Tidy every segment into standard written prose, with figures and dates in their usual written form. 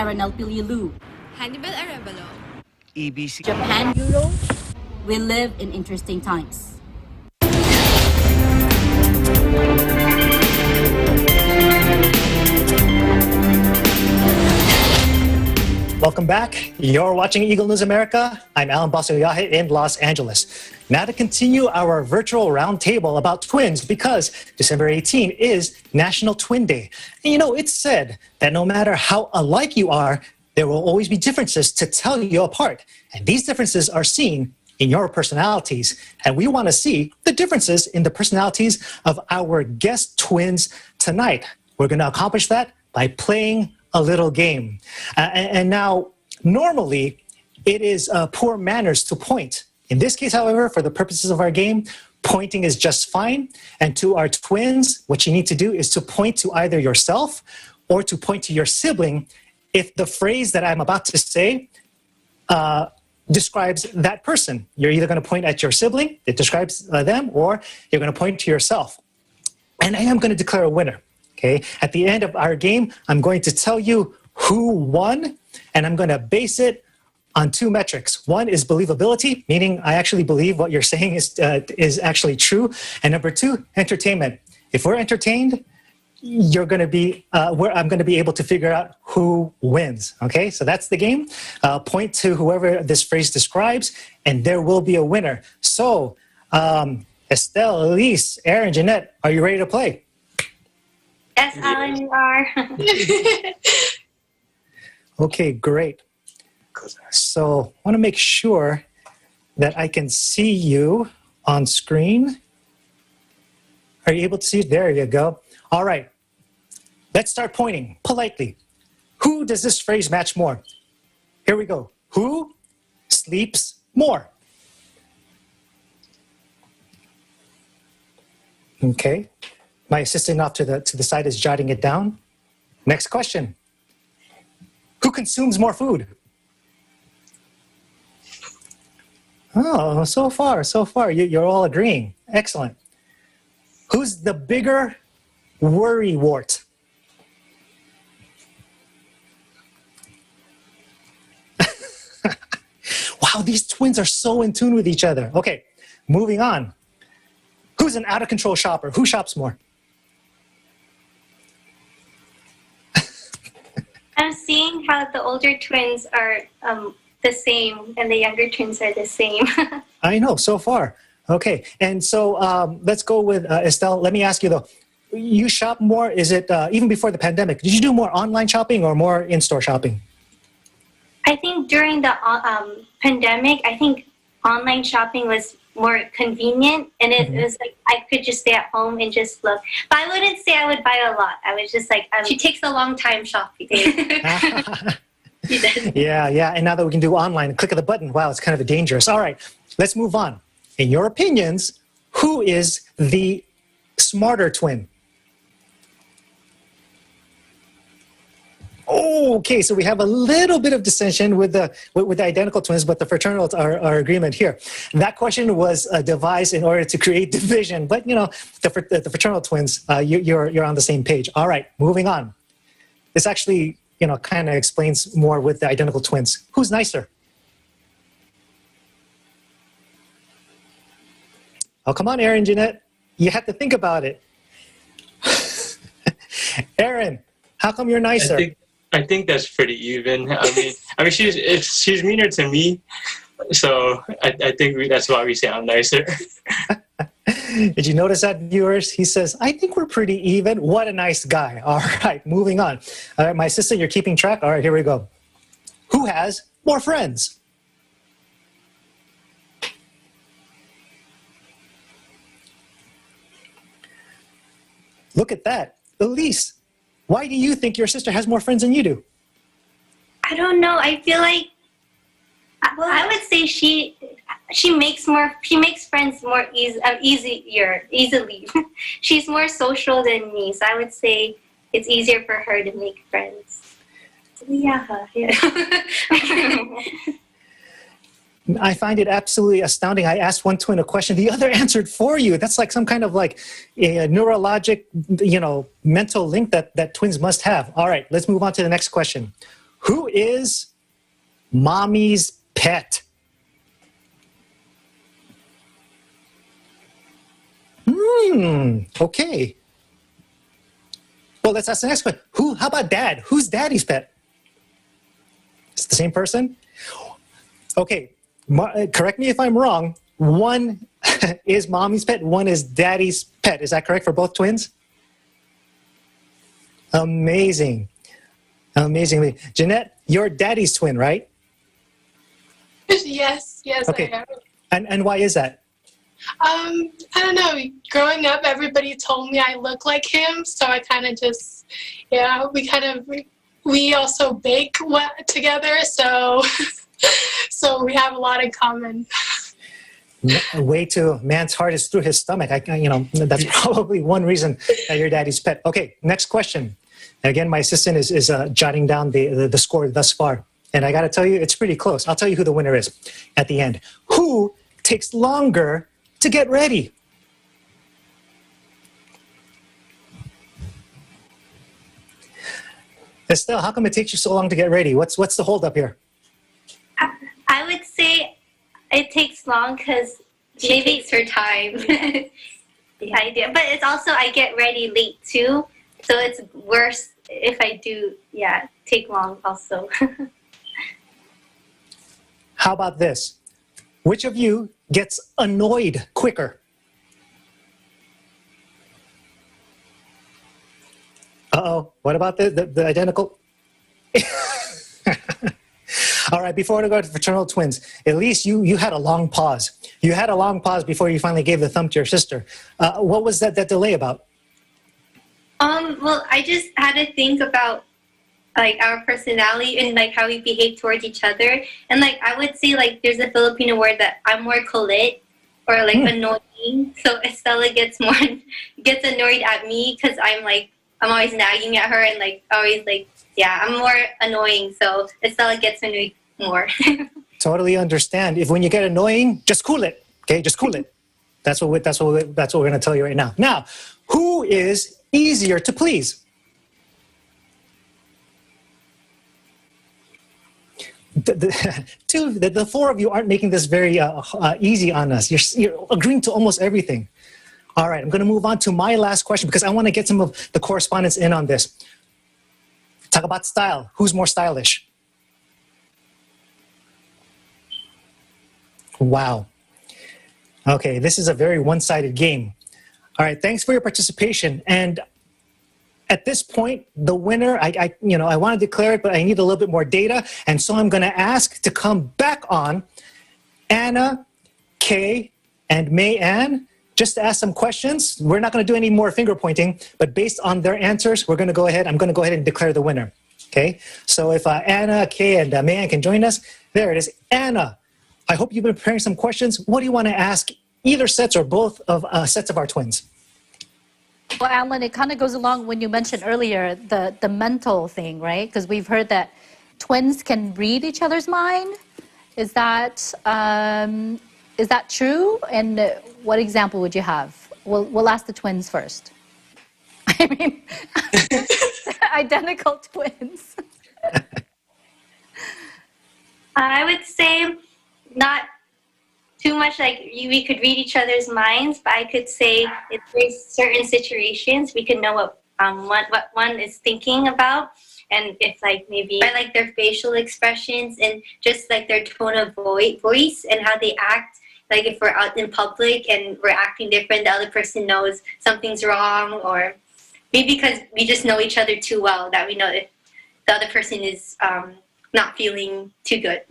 Aranel Pililu, Hannibal Arevalo, EBC. Japan Bureau. We live in interesting times. Welcome back. You're watching Eagle News America. I'm Alan Basoyahe in Los Angeles. Now to continue our virtual roundtable about twins, because December 18 is National Twin Day. And you know, it's said that no matter how alike you are, there will always be differences to tell you apart. And these differences are seen in your personalities. And we want to see the differences in the personalities of our guest twins tonight. We're going to accomplish that by playing a little game. And now, normally, it is poor manners to point. In this case, however, for the purposes of our game, pointing is just fine. And to our twins, what you need to do is to point to either yourself or to point to your sibling if the phrase that I'm about to say describes that person. You're either going to point at your sibling, it describes them, or you're going to point to yourself. And I am going to declare a winner. Okay. At the end of our game, I'm going to tell you who won, and I'm going to base it on two metrics. One is believability, meaning I actually believe what you're saying is actually true. And number two, entertainment. If we're entertained, you're going to be, I'm going to be able to figure out who wins. Okay, so that's the game. Point to whoever this phrase describes, and there will be a winner. So, Estelle, Elise, Aaron, Jennette, are you ready to play? Yes, Alan, you are. Okay, great. So I want to make sure that I can see you on screen. Are you able to see it? There you go. All right. Let's start pointing politely. Who does this phrase match more? Here we go. Who sleeps more? Okay. My assistant off to the side is jotting it down. Next question. Who consumes more food? Oh, so far, you're all agreeing. Excellent. Who's the bigger worrywart? Wow, these twins are so in tune with each other. Okay, moving on. Who's an out-of-control shopper? Who shops more? I'm seeing how the older twins are the same and the younger twins are the same. I know, so far. Okay, and so let's go with Estelle. Let me ask you though, you shop more, is it even before the pandemic, did you do more online shopping or more in-store shopping? I think during the pandemic, I think online shopping was more convenient, and it was like I could just stay at home and just look. But I wouldn't say I would buy a lot. I was just like, she takes a long time shopping. Yeah, and now that we can do online, click of the button, wow, it's kind of dangerous. All right, let's move on. In your opinions, who is the smarter twin? Okay, so we have a little bit of dissension with the identical twins, but the fraternal are agreement here. That question was devised in order to create division, but you know, the fraternal twins, you're on the same page. All right, moving on. This actually, you know, kind of explains more with the identical twins. Who's nicer? Oh, come on, Aaron, Jennette. You have to think about it. Aaron, how come you're nicer? I think that's pretty even. I mean, she's meaner to me, so I think that's why we say I'm nicer. Did you notice that, viewers? He says, I think we're pretty even. What a nice guy. All right, moving on. All right, my assistant, you're keeping track? All right, here we go. Who has more friends? Look at that. Elise, why do you think your sister has more friends than you do? I don't know. I feel like, well, I would say she makes friends more easily. She's more social than me, so I would say it's easier for her to make friends. Yeah. I find it absolutely astounding. I asked one twin a question, the other answered for you. That's like some kind of like a neurologic, mental link that twins must have. All right, let's move on to the next question. Who is mommy's pet? Okay. Well, let's ask the next one. How about dad? Who's daddy's pet? It's the same person? Okay, correct me if I'm wrong. One is mommy's pet, one is daddy's pet. Is that correct for both twins? Amazing. Amazing. Jennette, you're daddy's twin, right? Yes, Okay. I am. And why is that? I don't know. Growing up, everybody told me I look like him, so I kind of just, we also bake together, so so we have a lot in common. Way to man's heart is through his stomach. That's probably one reason that you're daddy's pet. Okay, next question. Again, my assistant is jotting down the score thus far. And I got to tell you, it's pretty close. I'll tell you who the winner is at the end. Who takes longer to get ready? Estelle, how come it takes you so long to get ready? What's the holdup here? I would say it takes long because She takes her time. the idea. But it's also I get ready late too, so it's worse if I do take long also. How about this? Which of you gets annoyed quicker? Uh-oh, what about the identical? All right, before we go to fraternal twins, Elise, you had a long pause. You had a long pause before you finally gave the thumb to your sister. What was that delay about? Well, I just had to think about like our personality and like how we behave towards each other. And like I would say like there's a Filipino word that I'm more kulit or like annoying. So Estella gets annoyed at me because I'm always nagging at her and like always like I'm more annoying. So Estella gets annoyed more. Totally understand. If when you get annoying, just cool it. Okay, just cool it. That's what we're going to tell you right now. Now, who is easier to please? The four of you aren't making this very easy on us. You're agreeing to almost everything. All right, I'm going to move on to my last question because I want to get some of the correspondence in on this. Talk about style. Who's more stylish? Wow. Okay, this is a very one-sided game. All right, thanks for your participation. And at this point, the winner, I want to declare it, but I need a little bit more data. And so I'm going to ask to come back on Anna, Kay, and May-Ann just to ask some questions. We're not going to do any more finger pointing, but based on their answers, I'm going to go ahead and declare the winner. Okay, so if Anna, Kay, and May-Ann can join us, there it is. Anna, I hope you've been preparing some questions. What do you want to ask either sets or both of sets of our twins? Well, Alan, it kind of goes along when you mentioned earlier the mental thing, right? Because we've heard that twins can read each other's mind. Is that true? And what example would you have? We'll ask the twins first. I mean, identical twins. I would say not too much like we could read each other's minds, but I could say if there's certain situations we could know what one is thinking about, and if like maybe by like their facial expressions and just like their tone of voice and how they act. Like if we're out in public and we're acting different, the other person knows something's wrong, or maybe because we just know each other too well that we know if the other person is not feeling too good.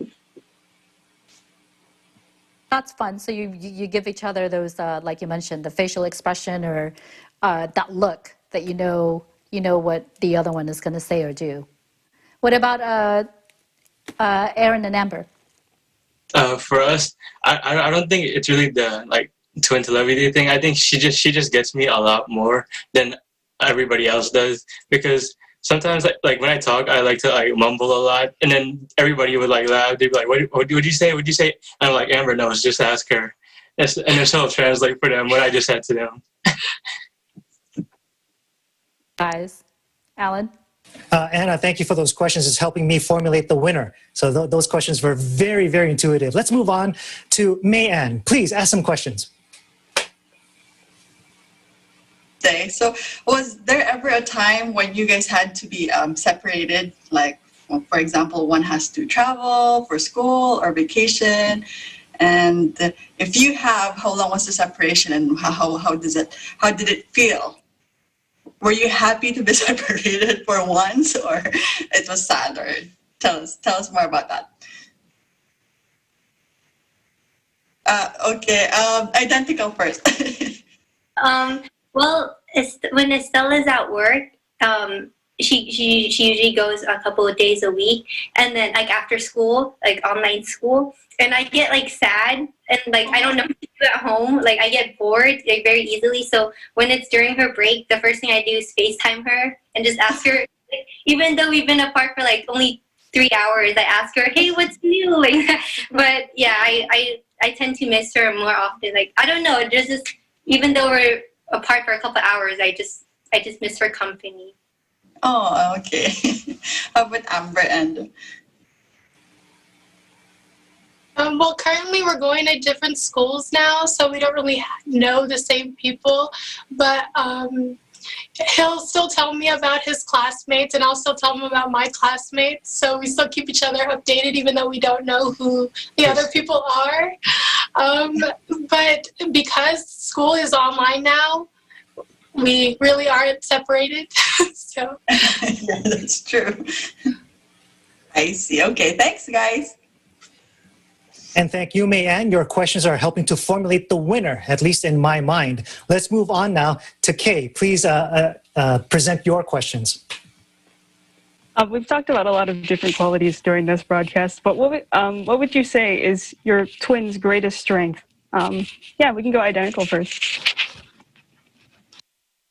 That's fun. So you give each other those, like you mentioned, the facial expression or that look that you know what the other one is going to say or do. What about Aaron and Amber? For us, I don't think it's really the like twin telepathy thing. I think she just gets me a lot more than everybody else does, because sometimes like when I talk, I like to like mumble a lot, and then everybody would like laugh. They'd be like, "What would you say? What'd you say?" And I'm like, "Amber knows. Just ask her." And then she'll translate for them what I just said to them. Guys, Alan. Anna, thank you for those questions. It's helping me formulate the winner. So those questions were very, very intuitive. Let's move on to May-Ann. Please ask some questions. So was there ever a time when you guys had to be separated? Like, well, for example, one has to travel for school or vacation. And if you have, how long was the separation and how did it feel? Were you happy to be separated for once, or it was sad? Or tell us more about that. Okay, identical first. Well, when Estella's at work, she usually goes a couple of days a week, and then like after school, like online school, and I get like sad and like I don't know what to do at home. Like I get bored like very easily. So when it's during her break, the first thing I do is FaceTime her and just ask her. Even though we've been apart for like only 3 hours, I ask her, "Hey, what's new?" Like, but yeah, I tend to miss her more often. Like I don't know, just even though we're apart for a couple hours, I just miss her company. Oh, okay. How about Amber and? Well, currently we're going to different schools now, so we don't really know the same people. But he'll still tell me about his classmates, and I'll still tell him about my classmates. So we still keep each other updated, even though we don't know who the other people are. But because school is online now, we really aren't separated. So Yeah, that's true. I see. Okay, thanks, guys. And thank you, May-Ann. Your questions are helping to formulate the winner, at least in my mind. Let's move on now to Kay. Please present your questions. We've talked about a lot of different qualities during this broadcast, but what would you say is your twins' greatest strength? Yeah, we can go identical first.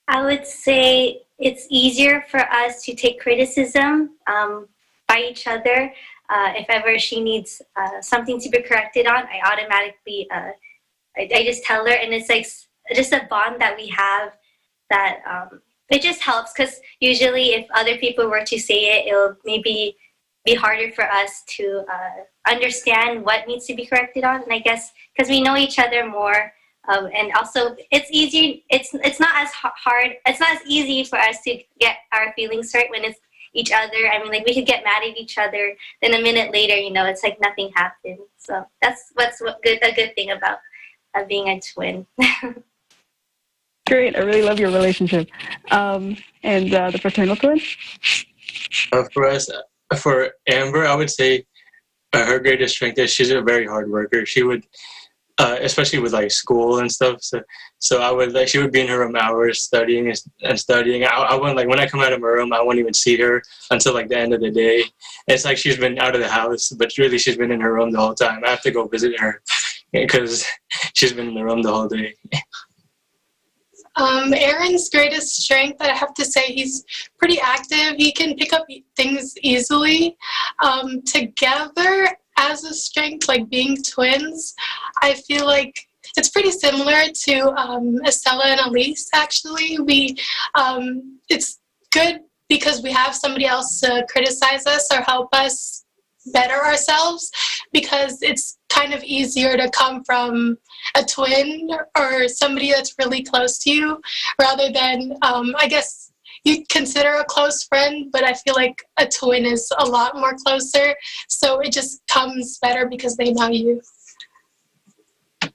I would say it's easier for us to take criticism by each other. If ever she needs something to be corrected on, I automatically, I just tell her, and it's like just a bond that we have that it just helps, because usually if other people were to say it, it'll maybe be harder for us to understand what needs to be corrected on. And I guess because we know each other more, and also it's easy, it's not as hard, it's not as easy for us to get our feelings hurt when it's each other. I mean, like we could get mad at each other, then a minute later, you know, it's like nothing happened. So that's a good thing about being a twin. Great, I really love your relationship. And the fraternal twin? For us, for Amber, I would say her greatest strength is she's a very hard worker. She would, especially with like school and stuff. So I would she would be in her room hours studying and studying. I wouldn't, like when I come out of my room, I won't even see her until like the end of the day. It's like she's been out of the house, but really she's been in her room the whole time. I have to go visit her because she's been in the room the whole day. Aaron's greatest strength, I have to say, he's pretty active. He can pick up things easily. Together as a strength, like being twins, I feel like it's pretty similar to Estella and Elise, actually. It's good because we have somebody else to criticize us or help us better ourselves, because it's kind of easier to come from a twin or somebody that's really close to you rather than, I guess you'd consider a close friend, but I feel like a twin is a lot more closer. So it just comes better because they know you. It's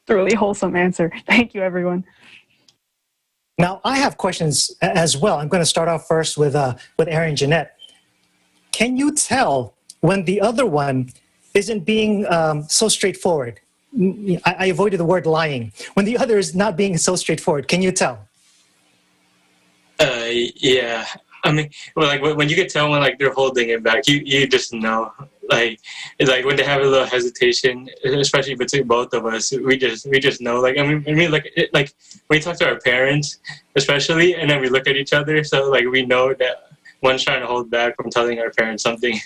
a really wholesome answer. Thank you, everyone. Now, I have questions as well. I'm going to start off first with Aaron and Jennette. Can you tell when the other one isn't being so straightforward? I avoided the word lying. When the other is not being so straightforward, can you tell? Yeah. I mean, well, like when you can tell when like they're holding it back, you just know. Like when they have a little hesitation, especially between both of us, we just know. Like I mean, like when we talk to our parents, especially, and then we look at each other, so like we know that one's trying to hold back from telling our parents something.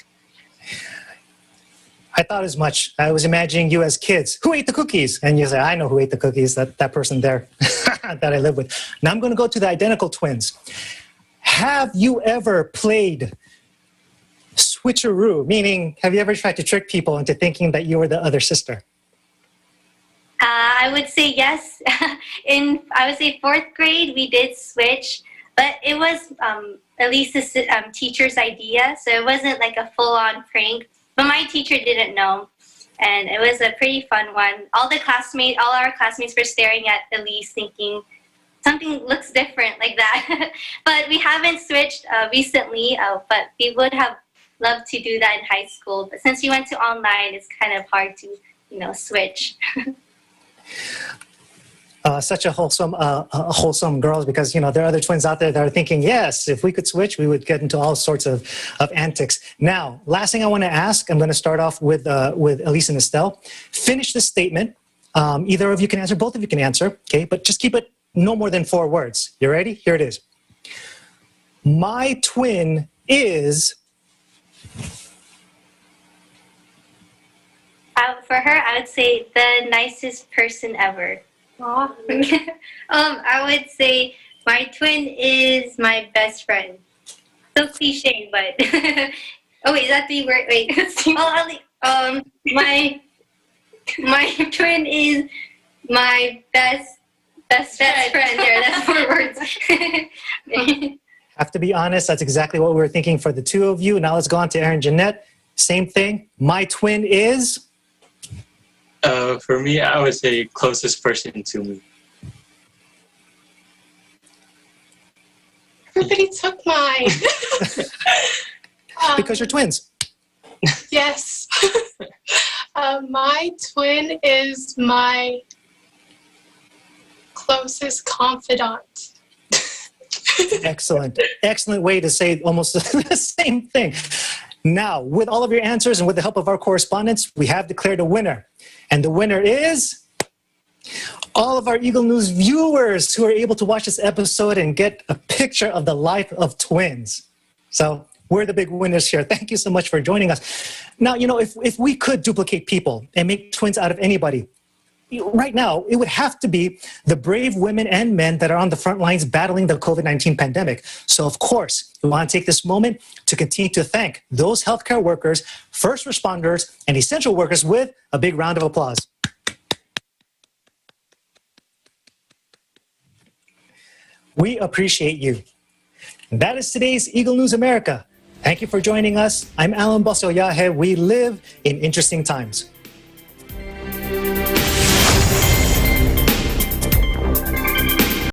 I thought as much. I was imagining you as kids. Who ate the cookies? And you say, I know who ate the cookies, that person there that I live with. Now I'm going to go to the identical twins. have you ever played switcheroo? Meaning, have you ever tried to trick people into thinking that you were the other sister? I would say yes. I would say fourth grade, we did switch, but it was Elise's teacher's idea, so it wasn't like a full-on prank. But my teacher didn't know, and it was a pretty fun one. All our classmates were staring at Elise, thinking something looks different like that. But we haven't switched recently, but we would have loved to do that in high school. But since we went to online, it's kind of hard to, switch. Such a wholesome girls, because there are other twins out there that are thinking, yes, if we could switch, we would get into all sorts of antics. Now, last thing I want to ask, I'm going to start off with Elise and Estelle. Finish the statement. Either of you can answer, both of you can answer, okay? But just keep it no more than 4 words. You ready? Here it is. My twin is... For her, I would say the nicest person ever. I would say my twin is my best friend. So cliche, but oh wait, is that the word? Wait, my twin is my best friend. There, that's 4 words. Have to be honest, that's exactly what we were thinking for the 2 of you. Now let's go on to Aaron, Jennette. Same thing. My twin is... For me, I would say closest person to me. Everybody took mine. Because you're twins. Yes. My twin is my closest confidant. Excellent. Excellent way to say almost the same thing. Now, with all of your answers and with the help of our correspondents, we have declared a winner. And the winner is all of our Eagle News viewers who are able to watch this episode and get a picture of the life of twins. So we're the big winners here. Thank you so much for joining us. Now, if we could duplicate people and make twins out of anybody, right now, it would have to be the brave women and men that are on the front lines battling the COVID-19 pandemic. So, of course, we want to take this moment to continue to thank those healthcare workers, first responders, and essential workers with a big round of applause. We appreciate you. And that is today's Eagle News America. Thank you for joining us. I'm Alan Basoyahe. We live in interesting times.